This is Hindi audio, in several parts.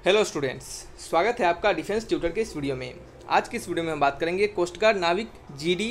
हेलो स्टूडेंट्स, स्वागत है आपका डिफेंस ट्यूटर के इस वीडियो में। आज की इस वीडियो में हम बात करेंगे कोस्ट गार्ड नाविक जीडी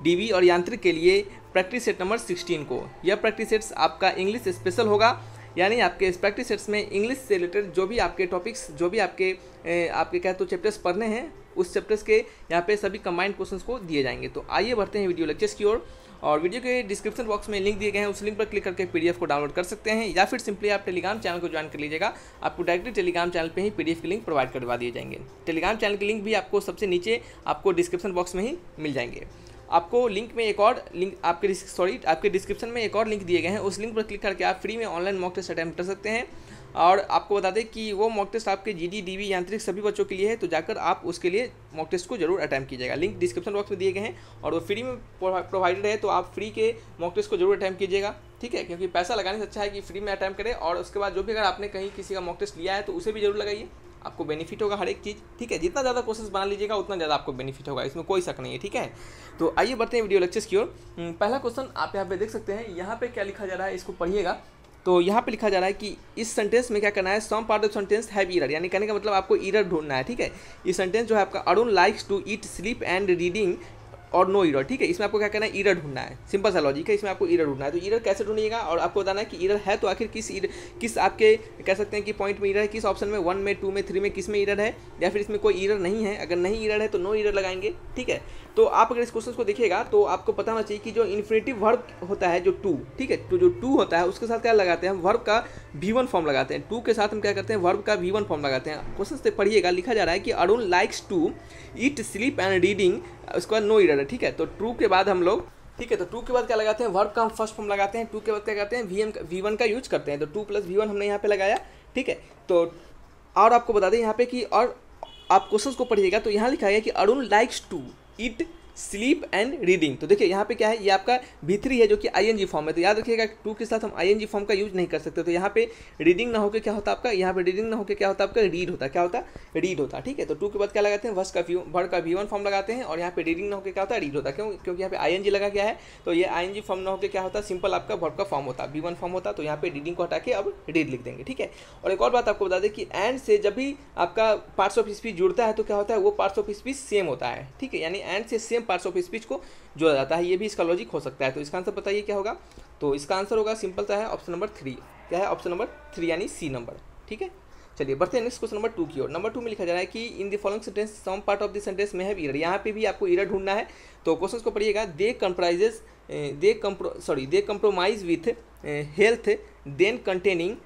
डीवी और यांत्रिक के लिए प्रैक्टिस सेट नंबर 16 को। यह प्रैक्टिस सेट्स आपका इंग्लिश स्पेशल होगा, यानी आपके इस प्रैक्टिस सेट्स में इंग्लिश से रिलेटेड जो भी आपके टॉपिक्स जो भी आपके कहे तो चैप्टर्स पढ़ने हैं, उस चैप्टर्स के यहाँ पे सभी कंबाइंड क्वेश्चंस को दिए जाएंगे। तो आइए बढ़ते हैं वीडियो लेक्चर्स की ओर। और वीडियो के डिस्क्रिप्शन बॉक्स में लिंक दिए गए हैं, उस लिंक पर क्लिक करके पीडीएफ को डाउनलोड कर सकते हैं, या फिर सिंपली आप टेलीग्राम चैनल को ज्वाइन कर लीजिएगा। आपको डायरेक्टली टेलीग्राम चैनल पे ही पीडीएफ की लिंक प्रोवाइड करवा दिए जाएंगे। टेलीग्राम चैनल की लिंक भी आपको सबसे नीचे आपको डिस्क्रिप्शन बॉक्स में ही मिल जाएंगे। आपको लिंक में एक और लिंक आपके डिस्क्रिप्शन में एक और लिंक दिए गए हैं, उस लिंक पर क्लिक करके आप फ्री में ऑनलाइन मॉक टेस्ट अटेम्प्ट कर सकते हैं। और आपको बता दें कि वो मॉक टेस्ट आपके जीडी डीवी यांत्रिक सभी बच्चों के लिए है, तो जाकर आप उसके लिए मॉक टेस्ट को जरूर अटैम्प्ट कीजिएगा। लिंक डिस्क्रिप्शन बॉक्स में दिए गए हैं और वो फ्री में प्रोवाइडेड है, तो आप फ्री के मॉक टेस्ट को जरूर अटैम्प्ट कीजिएगा, ठीक है। क्योंकि पैसा लगाने से अच्छा है कि फ्री में अटैम्प्ट करें, और उसके बाद जो भी अगर आपने कहीं किसी का मॉक टेस्ट लिया है तो उसे भी जरूर लगाइए, आपको बेनिफिट होगा हर एक चीज़, ठीक है। जितना ज़्यादा कोर्सेज बना लीजिएगा उतना ज़्यादा आपको बेनिफिट होगा, इसमें कोई शक नहीं है, ठीक है। तो आइए बढ़ते हैं वीडियो लेक्चर्स की ओर। पहला क्वेश्चन आप यहाँ पे देख सकते हैं, यहाँ पे क्या लिखा जा रहा है इसको पढ़िएगा। तो यहाँ पे लिखा जा रहा है कि इस सेंटेंस में क्या करना है, some part of sentence have error, यानी कहने का मतलब आपको ईरर ढूंढना है, ठीक है। ये सेंटेंस जो है आपका Arun likes to eat sleep and reading और नो ईरर, ठीक है। इसमें आपको क्या करना है, ईरर ढूंढना है। सिंपल सा लॉजिक है, इसमें आपको ईरर ढूंढना है। तो ईरर कैसे ढूंढिएगा, और आपको बताना है कि ईरर है तो आखिर किस आपके कह सकते हैं कि पॉइंट में ईरर है, किस ऑप्शन में, 1 में, 2 में, 3 में, किस में ईरर है, या फिर इसमें कोई ईरर नहीं है। अगर नहीं ईरर है तो नो ईरर लगाएंगे, ठीक है। तो आप अगर इस क्वेश्चन को देखिएगा तो आपको पता होना चाहिए कि जो इन्फिनेटिव वर्ब होता है, जो टू, ठीक है, तो जो टू होता है उसके साथ क्या लगाते हैं, वर्ब का V1 फॉर्म लगाते हैं। टू के साथ हम क्या करते हैं, वर्ब का V1 फॉर्म लगाते हैं। क्वेश्चन से पढ़िएगा, लिखा जा रहा है कि Arun likes to eat sleep and reading, उसके बाद नो ईरर है, ठीक है। तो ट्रू के बाद हम लोग, ठीक है, तो टू के बाद क्या लगाते हैं, वर्ब का हम फर्स्ट फॉर्म लगाते हैं। टू के बाद क्या करते हैं, V1 का यूज करते हैं। तो 2 + V1 हमने यहाँ पे लगाया, ठीक है। तो और आपको बता दें यहाँ पे कि, और आप क्वेश्चन को पढ़िएगा तो यहाँ लिखा है कि Arun likes to eat sleep and reading. तो देखिए यहाँ पे क्या है, ये आपका V3 है जो कि ING फॉर्म है। तो याद रखिएगा टू के साथ हम ING फॉर्म का यूज नहीं कर सकते। तो यहाँ पे रीडिंग ना होकर क्या होता है आपका, यहाँ पे रीडिंग ना होकर क्या होता है आपका, रीड होता है। क्या होता है, रीड होता है, ठीक है। तो टू के बाद क्या लगाते हैं, वर्ब का V1 फॉर्म लगाते हैं, और यहाँ पे रीडिंग ना होकर क्या होता है, रीड होता है। क्योंकि यहाँ पे ING लगा गया है, तो ये ING फॉर्म ना होकर क्या होता है, सिंपल आपका वर्ब का फॉर्म होता है, V1 फॉर्म होता है। तो यहाँ पे रीडिंग को हटा के अब रीड लिख देंगे, ठीक है। और एक और बात आपको बता दें कि एंड से जब भी आपका पार्ट्स ऑफ स्पीच जुड़ता है तो क्या होता है, वो पार्ट्स ऑफ स्पीच सेम होता है, ठीक है। यानी एंड से सेम पार्ट्स ऑफ स्पीच को जोड़ा जाता है, ये भी इसका लॉजिक हो सकता है। तो इसका आंसर बताइए क्या होगा। तो इसका आंसर होगा सिंपल सा है, ऑप्शन नंबर 3। क्या है, ऑप्शन नंबर 3 यानी सी नंबर, ठीक है। चलिए बढ़ते हैं नेक्स्ट क्वेश्चन नंबर 2 की ओर। नंबर 2 में लिखा जा रहा है कि in the following sentence some part of the sentence may have error. यहाँ पे भी आपको ईरर ढूंढना है। तो क्वेश्चन को पढ़िएगा, they compromise with health than containing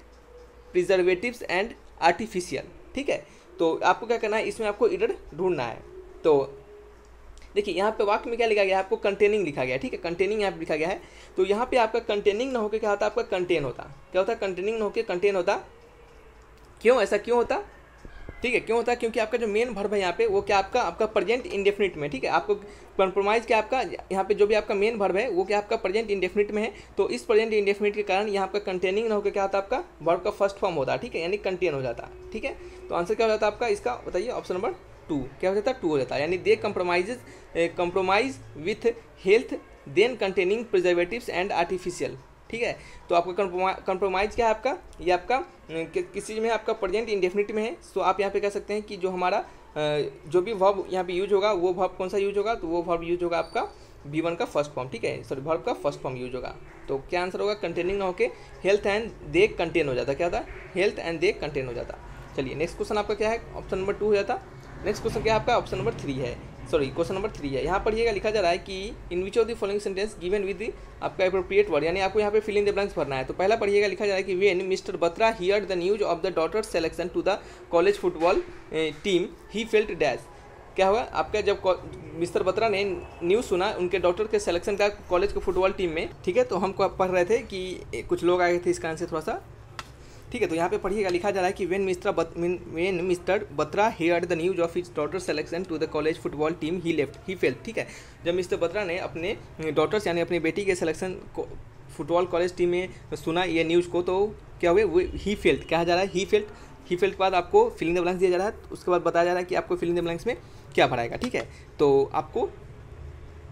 preservatives and artificial, ठीक है। तो आपको क्या करना है, इसमें आपको ईरर ढूंढना है। तो देखिए यहाँ पे वाक्य में क्या लिखा गया है, आपको कंटेनिंग लिखा गया है, ठीक है। कंटेनिंग यहाँ पे लिखा गया है, तो यहाँ पे आपका कंटेनिंग ना होकर क्या होता है, आपका कंटेन होता। क्या होता है, कंटेनिंग ना होकर कंटेन होता। क्यों, ऐसा क्यों होता, ठीक है, क्यों होता है, क्योंकि आपका जो मेन वर्ब है यहाँ पे वो क्या आपका प्रेजेंट इंडेफिनिट में, ठीक है। आपको कंप्रोमाइज क्या आपका यहाँ पे जो भी आपका मेन वर्ब है वो क्या आपका प्रेजेंट इंडेफिनिट में है। तो इस प्रेजेंट इंडेफिनिट के कारण यहाँ आपका कंटेनिंग ना होकर क्या होता है, आपका वर्ब का फर्स्ट फॉर्म होता है, ठीक है, यानी कंटेन हो जाता, ठीक है। तो आंसर क्या हो जाता है आपका इसका, बताइए, ऑप्शन नंबर 2 क्या हो जाता है, 2 हो जाता है। यानी they compromise with health than containing preservatives and artificial, ठीक है। तो आपका कंप्रोमाइज क्या है आपका, ये आपका किसी में आपका प्रेजेंट इंडेफिनिट में है। तो आप यहाँ पे कह सकते हैं कि जो हमारा जो भी वर्ब यहाँ पे यूज होगा वो वर्ब कौन सा यूज होगा, तो वो वर्ब यूज होगा आपका V1 का फर्स्ट फॉर्म, ठीक है, सॉरी वर्ब का फर्स्ट फॉर्म यूज होगा। तो क्या आंसर होगा, कंटेनिंग ना होके हेल्थ एंड दे कंटेन हो जाता। क्या होता है, हेल्थ एंड दे कंटेन हो जाता। चलिए नेक्स्ट क्वेश्चन आपका क्या है, ऑप्शन नंबर 2 हो जाता। नेक्स्ट क्वेश्चन क्या है आपका, ऑप्शन नंबर 3 है, सॉरी क्वेश्चन नंबर 3 है। यहाँ पढ़िएगा, लिखा जा रहा है कि in which of the following sentence given with आपका एप्रोप्रिएट वर्ड, यानी आपको यहाँ पे फिल इन द ब्लैंक्स भरना है। तो पहला पढ़िएगा, लिखा जा रहा है कि when Mister Batra heard the news of the daughter selection to the college football team he felt dash. क्या हुआ आपका, जब मिस्टर बत्रा ने न्यूज़ सुना उनके डॉटर के सिलेक्शन का कॉलेज के फुटबॉल टीम में, ठीक है। तो हमको पढ़ रहे थे कि कुछ लोग आए थे, इसका आंसर थोड़ा सा, ठीक है। तो यहाँ पे पढ़िएगा, लिखा जा रहा है कि when Mister Batra heard the news of his daughter selection to the college football team he felt, ठीक है। जब मिस्टर बत्रा ने अपने डॉटर्स यानी अपनी बेटी के सिलेक्शन को फुटबॉल कॉलेज टीम में सुना ये न्यूज़ को, तो क्या हुए, वो ही फेल्ट, कहा जा रहा है ही फेल्ट के बाद आपको फिलिंग द ब्लैंक्स दिया जा रहा है। उसके बाद बताया जा रहा है कि आपको फिलिंग द ब्लैंक्स में क्या भराएगा, ठीक है। तो आपको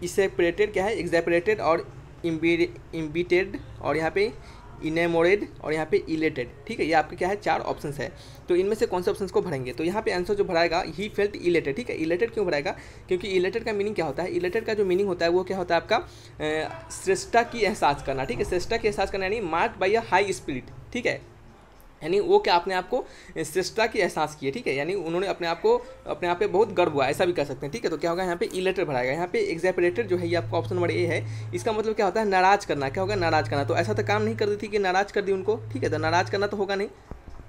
इससे क्या है, एग्जैपरेटेड और इम्बिटेड, और यहाँ पे इनेमोरेड और यहाँ पे इलेटेड। ठीक है, ये आपके क्या है 4 ऑप्शन है। तो इनमें से कौन से ऑप्शन को भरेंगे? तो यहाँ पे आंसर जो भराएगा ही फेल्ट इलेटेड। ठीक है, इलेटेड क्यों भराएगा? क्योंकि इलेटेड का मीनिंग क्या होता है? इलेटेड का जो मीनिंग होता है वो क्या होता है आपका श्रेष्ठता की एहसास करना। ठीक है, श्रेष्ठता की एहसास करना यानी marked by a high spirit. ठीक है, यानी वो क्या अपने आप को श्रेष्ठता की एहसास किए। ठीक है, यानी उन्होंने अपने आप पे बहुत गर्व हुआ, ऐसा भी कह सकते हैं। ठीक है, तो क्या होगा यहाँ पे इलेटर भराएगा। यहाँ पे एग्जैपरेटेड जो है ये आपका ऑप्शन नंबर ए है। इसका मतलब क्या होता है? नाराज करना। क्या होगा? नाराज करना। तो ऐसा तो काम नहीं कर दी थी कि नाराज कर दी उनको। ठीक है, तो नाराज करना तो होगा नहीं,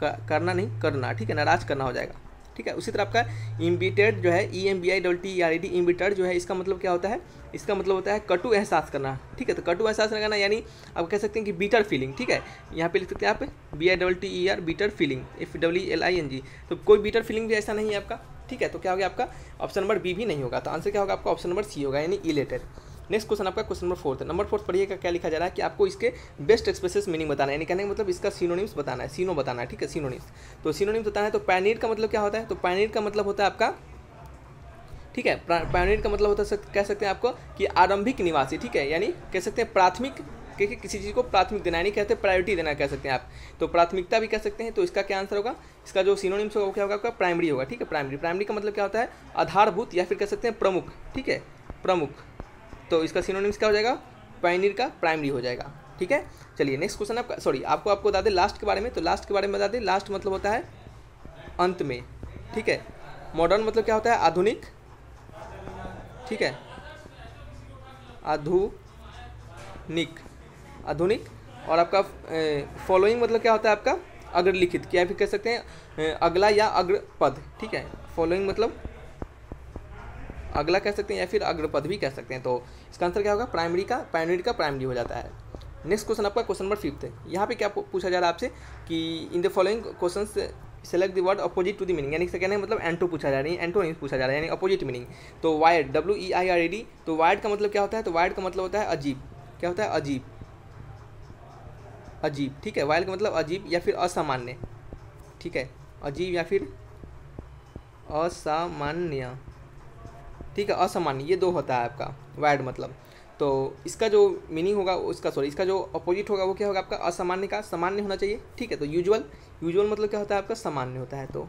करना नहीं, करना। ठीक है, नाराज करना हो जाएगा। ठीक है, उसी तरह आपका इम्बिटेड जो है EMBITTERED इम्बिटेड जो है इसका मतलब क्या होता है? इसका मतलब होता है कटु एहसास करना। ठीक है, तो कटु एहसास करना यानी आप कह सकते हैं कि बीटर फीलिंग। ठीक है, यहाँ पे लिख सकते हैं आप BITTER बीटर फीलिंग FEELING। तो कोई बीटर फीलिंग भी ऐसा नहीं है आपका। ठीक है, तो क्या हो गया आपका ऑप्शन नंबर बी भी नहीं होगा। तो आंसर क्या होगा आपका? ऑप्शन नंबर सी होगा, यानी इलेटेड। नेक्स्ट क्वेश्चन आपका क्वेश्चन नंबर 4 है। नंबर 4 पढ़िएगा क्या लिखा जा रहा है कि आपको इसके बेस्ट एक्सप्रेसिव मीनिंग बताना है, यानी कहने का मतलब इसका सिनोनिम्स बताना है, सीनो बताना है। ठीक है, सिनोनिम्स। तो सिनोनिम्स बताना है तो पायनियर का मतलब क्या होता है? तो पायनियर का मतलब होता है आपका, ठीक है, पायनियर का मतलब होता है कह सकते हैं आपको कि आरंभिक निवासी। ठीक है, यानी कह सकते हैं प्राथमिक, किसी चीज़ को प्राथमिक देना, यानी कहते हैं प्रायोरिटी देना कह सकते हैं आप। तो प्राथमिकता भी कह सकते हैं। तो इसका क्या आंसर होगा? इसका जो सिनोनिम्स होगा वो क्या होगा आपका? प्राइमरी होगा। ठीक है, प्राइमरी का मतलब क्या होता है? आधारभूत या फिर कह सकते हैं प्रमुख। ठीक है, प्रमुख। तो इसका सिनोनिम्स क्या हो जाएगा? पायनियर का प्राइमरी हो जाएगा। ठीक है, चलिए नेक्स्ट क्वेश्चन आपका, सॉरी आपको बता दें लास्ट के बारे में। तो लास्ट के बारे में बता दें, लास्ट मतलब होता है अंत में। ठीक है, मॉडर्न मतलब क्या होता है? आधुनिक। ठीक है, आधुनिक। और आपका फॉलोइंग मतलब क्या होता है आपका? अग्रलिखित, क्या फिर कह सकते हैं अगला या अग्रपद। ठीक है, फॉलोइंग मतलब अगला कह सकते हैं या फिर अग्रपद भी कह सकते हैं। तो इसका आंसर क्या होगा? पायनियर का प्राइमरी हो जाता है। नेक्स्ट क्वेश्चन आपका क्वेश्चन नंबर 5 है। यहाँ पे क्या पूछा जा रहा है आपसे कि in the following questions select the word opposite to the meaning, यानी इसका कहना है मतलब एंटो पूछा जा रहा है, एंटोनिम्स पूछा जा रहा है, यानी अपोजिट मीनिंग। तो वायर्ड WEIRD। तो वायर्ड का मतलब क्या होता है? तो वायर्ड का मतलब होता है अजीब। क्या होता है? अजीब। ठीक है, वायर्ड का मतलब अजीब या फिर असामान्य। ठीक है, अजीब या फिर असामान्य। ठीक है, असामान्य, ये दो होता है आपका वायर्ड मतलब। तो इसका जो मीनिंग होगा इसका जो अपोजिट होगा वो क्या होगा आपका? असामान्य का सामान्य होना चाहिए। ठीक है, तो यूजुअल मतलब क्या होता है आपका? सामान्य होता है। तो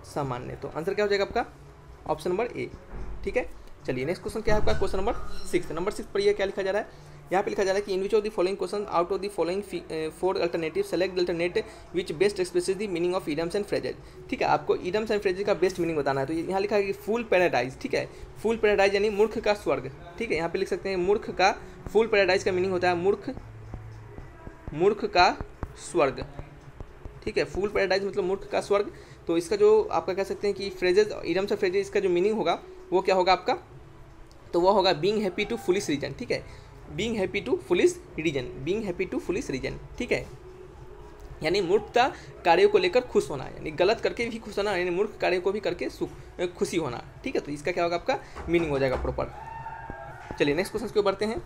सामान्य, तो आंसर क्या हो जाएगा आपका? Option number A. ठीक है, चलिए नेक्स्ट क्वेश्चन क्या है आपका? Question number 6। नंबर 6 पढ़िए क्या लिखा जा रहा है। यहाँ पे लिखा जा रहा है कि in which of the following question out of the following 4 alternative select the alternate which best expresses the meaning of idioms and phrases. ठीक है, आपको इडम्स एंड फ्रेजेज का बेस्ट मीनिंग बताना है। तो यहाँ लिखा है कि फूल पैराडाइज। ठीक है, फूल पैराडाइज यानी मूर्ख का स्वर्ग। ठीक है, यहाँ पे लिख सकते हैं मूर्ख का, फूल पैराडाइज का मीनिंग होता है मूर्ख का स्वर्ग। ठीक है, फूल पैराडाइज मतलब मूर्ख का स्वर्ग। तो इसका जो आपका कह सकते हैं कि फ्रेजेज, इडम्स एंड फ्रेजेज, इसका जो मीनिंग होगा वो क्या होगा आपका? तो वो होगा being happy to foolish reason. ठीक है, being happy to foolish reason. ठीक है, यानी मूर्खता कार्यों को लेकर खुश होना, यानी गलत करके भी खुश होना, यानी मूर्ख कार्यों को भी करके खुशी होना। ठीक है, तो इसका क्या होगा आपका? मीनिंग हो जाएगा प्रॉपर। चलिए नेक्स्ट क्वेश्चन की ओर बढ़ते हैं।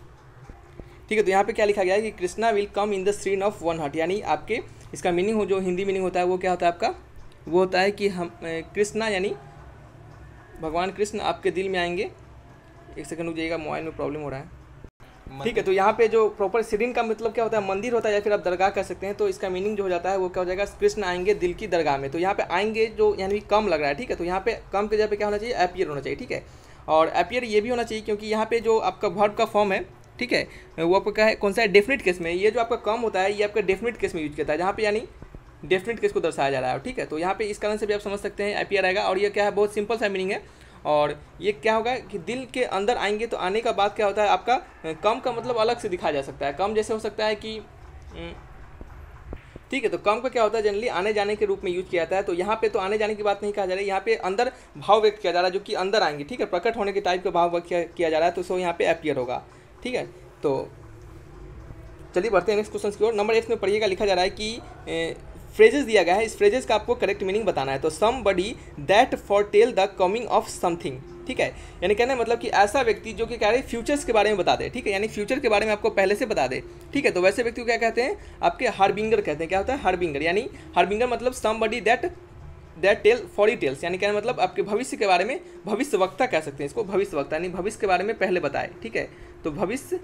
ठीक है, तो यहाँ पे क्या लिखा गया है कि Krishna will come in the screen of one heart, यानी आपके इसका मीनिंग हो, जो हिंदी मीनिंग होता है वो क्या होता है आपका? वो होता है कि हम कृष्णा यानी भगवान कृष्ण आपके दिल में आएंगे। एक सेकंड रुक जाइएगा, मोबाइल में प्रॉब्लम हो रहा है। ठीक है, तो यहाँ पे जो प्रॉपर श्रीन का मतलब क्या होता है? मंदिर होता है या फिर आप दरगाह कह सकते हैं। तो इसका मीनिंग जो हो जाता है वो क्या हो जाएगा? कृष्ण आएंगे दिल की दरगाह में। तो यहाँ पे आएंगे जो यानी कम लग रहा है। ठीक है, तो यहाँ पे कम के जगह पे क्या होना चाहिए? अपीयर होना चाहिए। ठीक है, और अपीयर ये भी होना चाहिए क्योंकि यहाँ पे जो आपका वर्ब का फॉर्म है, ठीक है, वो आपका क्या है? कौन सा है? डेफिनेट केस में। ये जो आपका कम होता है ये आपका डेफिनेट केस में यूज करता है, जहाँ पे यानी डेफिनेट केस को दर्शाया जा रहा है। ठीक है, तो यहाँ पे इस कारण से भी आप समझ सकते हैं अपीयर आएगा। और ये क्या है? बहुत सिंपल सा मीनिंग है। और ये क्या होगा कि दिल के अंदर आएंगे। तो आने का बाद क्या होता है आपका? कम का मतलब अलग से दिखाया जा सकता है। कम जैसे हो सकता है कि ठीक है, तो कम का क्या होता है? जनरली आने जाने के रूप में यूज किया जाता है। तो यहाँ पे तो आने जाने की बात नहीं कहा जा रहा है, यहाँ पे अंदर भाव व्यक्त किया जा रहा है, जो कि अंदर आएंगे। ठीक है, प्रकट होने के टाइप का भाव व्यक्त किया जा रहा है। तो सो यहाँ पे अपीयर होगा। ठीक है, तो चलिए बढ़ते हैं नेक्स्ट क्वेश्चन की ओर। नंबर 8 में पढ़िएगा, लिखा जा रहा है कि फ्रेजेस दिया गया है, इस फ्रेजेस का आपको करेक्ट मीनिंग बताना है। तो somebody that foretell the coming of something. ठीक है, यानी कहना है मतलब कि ऐसा व्यक्ति जो कि क्या है? फ्यूचर्स के बारे में बता दे। ठीक है, यानी फ्यूचर के बारे में आपको पहले से बता दे। ठीक है, तो वैसे व्यक्ति को क्या कहते हैं? आपके हार्बिंगर कहते हैं। क्या होता है? हार्बिंगर, यानी हार्बिंगर मतलब somebody that tell foretells, यानी क्या मतलब आपके भविष्य के बारे में, भविष्यवक्ता कह सकते हैं इसको, भविष्यवक्ता यानी भविष्य के बारे में पहले बताए। ठीक है, तो भविष्य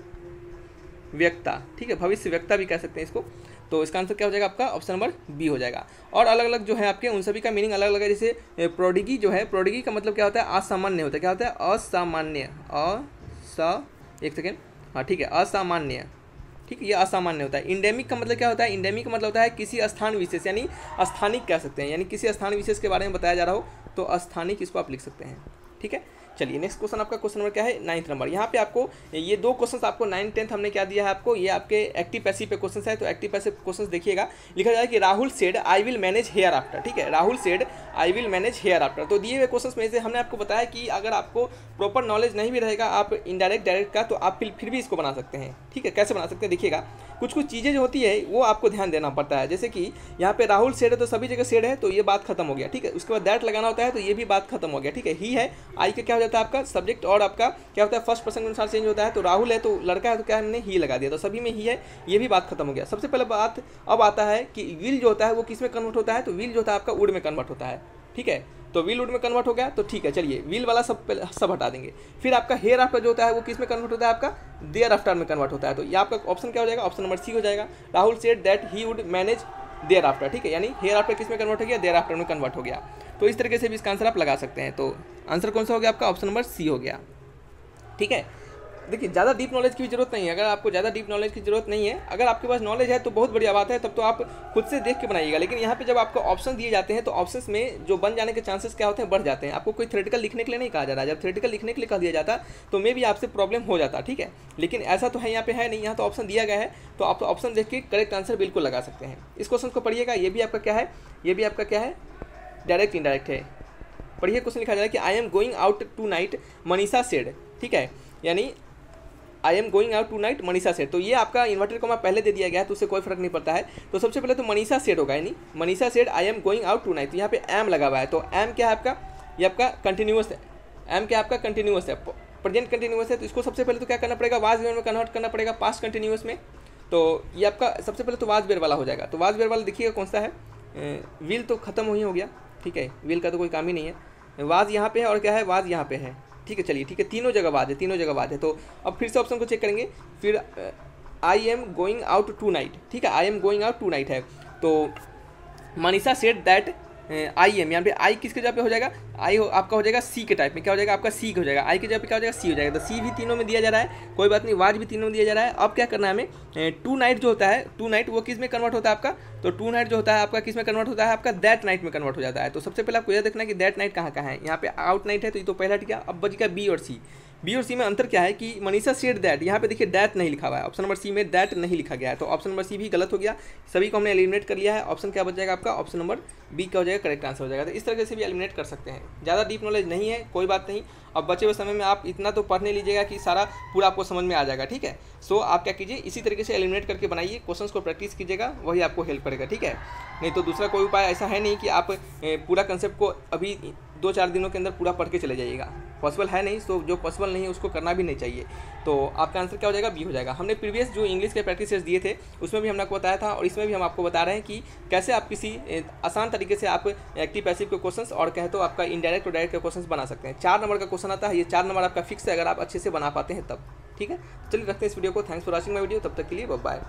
वक्ता, ठीक है, भविष्य वक्ता भी कह सकते हैं इसको। तो इसका आंसर क्या हो जाएगा आपका ऑप्शन नंबर बी हो जाएगा। और अलग अलग जो है आपके उन सभी का मीनिंग अलग अलग है। जैसे प्रोडिगी जो है, प्रोडिगी का मतलब क्या होता है, असामान्य होता है। क्या होता है, असामान्य, एक सेकेंड, हाँ ठीक है, असामान्य, ठीक है, ये असामान्य होता है। इंडेमिक का मतलब क्या होता है, इंडेमिक का मतलब होता है किसी स्थान विशेष, यानी स्थानिक कह सकते हैं, यानी किसी स्थान विशेष के बारे में बताया जा रहा हो तो स्थानिक इसको आप लिख सकते हैं, ठीक है। चलिए नेक्स्ट क्वेश्चन आपका क्वेश्चन नंबर क्या है, 9th नंबर। यहाँ पे आपको ये दो क्वेश्चंस आपको 9, 10 हमने क्या दिया है आपको, ये आपके एक्टिव पैसिव पे क्वेश्चंस है। तो एक्टिव पैसिव क्वेश्चंस देखिएगा, लिखा जाए कि Rahul said I will manage hereafter, ठीक है, Rahul said I will manage hereafter. तो दिए हुए क्वेश्चंस में से हमने आपको बताया कि अगर आपको प्रॉपर नॉलेज नहीं भी रहेगा आप इनडायरेक्ट डायरेक्ट का, तो आप फिर भी इसको बना सकते हैं, ठीक है। कैसे बना सकते हैं देखिएगा, कुछ कुछ चीज़ें जो होती है वो आपको ध्यान देना पड़ता है। जैसे कि यहाँ पे राहुल सेड है तो सभी जगह सेड है, तो ये बात खत्म हो गया, ठीक है। उसके बाद दैट लगाना होता है तो ये भी बात खत्म हो गया, ठीक है। ही है, आई का क्या हो जाता है आपका सब्जेक्ट, और आपका क्या होता है फर्स्ट पर्सन के अनुसार चेंज होता है। तो राहुल है तो लड़का है तो क्या हमने ही लगा दिया, तो सभी में ही है, ये भी बात खत्म हो गया। सबसे पहले बात अब आता है कि विल जो होता है वो किस में कन्वर्ट होता है, तो विल जो होता है आपका वुड में कन्वर्ट होता है, ठीक है। तो विल वुड में कन्वर्ट हो गया, तो ठीक है, चलिए विल वाला सब हटा देंगे। फिर आपका हेयर आफ्टर जो होता है वो किस में कन्वर्ट होता है, आपका देयर आफ्टर में कन्वर्ट होता है। तो ये आपका ऑप्शन क्या हो जाएगा, ऑप्शन नंबर सी हो जाएगा। Rahul said that he would manage there after, ठीक है, यानी हेयर आफ्टर किस में कन्वर्ट हो गया, देयर आफ्टर में कन्वर्ट हो गया। तो इस तरीके से भी इसका आंसर आप लगा सकते हैं। तो आंसर कौन सा हो गया आपका, ऑप्शन नंबर सी हो गया, ठीक है। देखिए ज़्यादा डीप नॉलेज की भी जरूरत नहीं है। अगर आपको ज़्यादा डीप नॉलेज की जरूरत नहीं है, अगर आपके पास नॉलेज है तो बहुत बढ़िया बात है, तब तो आप खुद से देख के बनाइएगा। लेकिन यहाँ पे जब आपको ऑप्शन दिए जाते हैं तो ऑप्शंस में जो बन जाने के चांसेस क्या होते हैं, बढ़ जाते हैं। आपको कोई थ्योरेटिकल लिखने के लिए नहीं कहा जा रहा है। जब थ्योरेटिकल लिखने के लिए कह दिया जाता तो मे भी आपसे प्रॉब्लम हो जाता, ठीक है। लेकिन ऐसा तो है यहाँ पे है नहीं, यहाँ तो ऑप्शन दिया गया है, तो आप ऑप्शन देख के करेक्ट आंसर बिल्कुल लगा सकते हैं। इस क्वेश्चन को पढ़िएगा, ये भी आपका क्या है, ये भी आपका क्या है, डायरेक्ट इनडायरेक्ट है। पढ़िए क्वेश्चन लिखा जा रहा है कि I am going out tonight Manisha said, ठीक है, यानी I am going out tonight Manisha said. तो ये आपका इन्वर्टेड कॉमा पहले दे दिया गया है तो उससे कोई फर्क नहीं पड़ता है। तो सबसे पहले तो मनीषा सेड होगा, यानी Manisha said I am going out tonight. तो यहाँ पे एम लगा हुआ है, तो एम क्या है आपका, ये आपका कंटिन्यूअस है। एम क्या आपका कंटिन्यूअस है, प्रेजेंट कंटिन्यूअस है। तो इसको सबसे पहले तो क्या करना पड़ेगा, वाज वेयर में कन्वर्ट करना पड़ेगा पास्ट कंटिन्यूअस में। तो ये आपका सबसे पहले तो वाज वेयर वाला हो जाएगा। तो वाज वेयर वाला देखिएगा कौन सा है, विल तो खत्म ही हो गया, ठीक है, विल का तो कोई काम ही नहीं है। वाज यहाँ पे है और क्या है, वाज यहाँ पे है, ठीक है। चलिए ठीक है, तीनों जगह वाज है, तीनों जगह वाज है। तो अब फिर से ऑप्शन को चेक करेंगे। फिर I am going out tonight, ठीक है, I am going out tonight है। तो Manisha said that I am, यहाँ पे आई किसके जगह पे हो जाएगा, आई आपका हो जाएगा सी के टाइप में, क्या हो जाएगा आपका सी हो जाएगा। आई के जगह पे क्या हो जाएगा, सी हो जाएगा। तो सी भी तीनों में दिया जा रहा है, कोई बात नहीं, वाज भी तीनों में दिया जा रहा है। अब क्या करना है हमें, टू नाइट जो होता है, टू नाइट वो किस में कन्वर्ट होता है आपका, तो टू नाइट जो होता है आपका किस में कन्वर्ट होता है, आपका दैट नाइट में कन्वर्ट हो जाता है। तो सबसे पहले आपको यह देखना है कि दैट नाइट कहाँ कहाँ है। यहाँ पे आउट नाइट है तो ये तो पहला ठीक है। अब बच गया बी और सी। बी और सी में अंतर क्या है कि मनीषा सेड दैट, यहाँ पे देखिए दैट नहीं लिखा हुआ है, ऑप्शन नंबर सी में दैट नहीं लिखा गया है। तो ऑप्शन नंबर सी भी गलत हो गया, सभी को हमने एलिमिनेट कर लिया है। ऑप्शन क्या बच जाएगा आपका, ऑप्शन नंबर बी क्या हो जाएगा, करेक्ट आंसर हो जाएगा। तो इस तरीके से भी एलिमिनेट कर सकते हैं। ज़्यादा डीप नॉलेज नहीं है, कोई बात नहीं। अब बचे हुए समय में आप इतना तो पढ़ नहीं लीजिएगा कि सारा पूरा आपको समझ में आ जाएगा, ठीक है। सो आप क्या कीजिए, इसी तरीके से एलिमिनेट करके बनाइए, क्वेश्चंस को प्रैक्टिस कीजिएगा, वही आपको हेल्प करेगा, ठीक है। नहीं तो दूसरा कोई उपाय ऐसा है नहीं कि आप पूरा कंसेप्ट को अभी 2-4 दिनों के अंदर पूरा पढ़ के चले जाइएगा, पॉसिबल है नहीं। तो जो पॉसिबल नहीं है उसको करना भी नहीं चाहिए। तो आपका आंसर क्या हो जाएगा, बी हो जाएगा। हमने प्रीवियस जो इंग्लिश के प्रैक्टिस टेस्ट दिए थे उसमें भी हमने आपको बताया था, और इसमें भी हम आपको बता रहे हैं कि कैसे आप किसी आसान तरीके से आप एक्टिव पैसिव के क्वेश्चंस और कहे तो आपका इनडायरेक्ट और डायरेक्ट के क्वेश्चंस बना सकते हैं। 4 नंबर का क्वेश्चन आता है, ये 4 नंबर आपका फिक्स है अगर आप अच्छे से बना पाते हैं तब, ठीक है। चलिए रखते हैं इस वीडियो को। Thanks for watching my video, तब तक के लिए बाय बाय।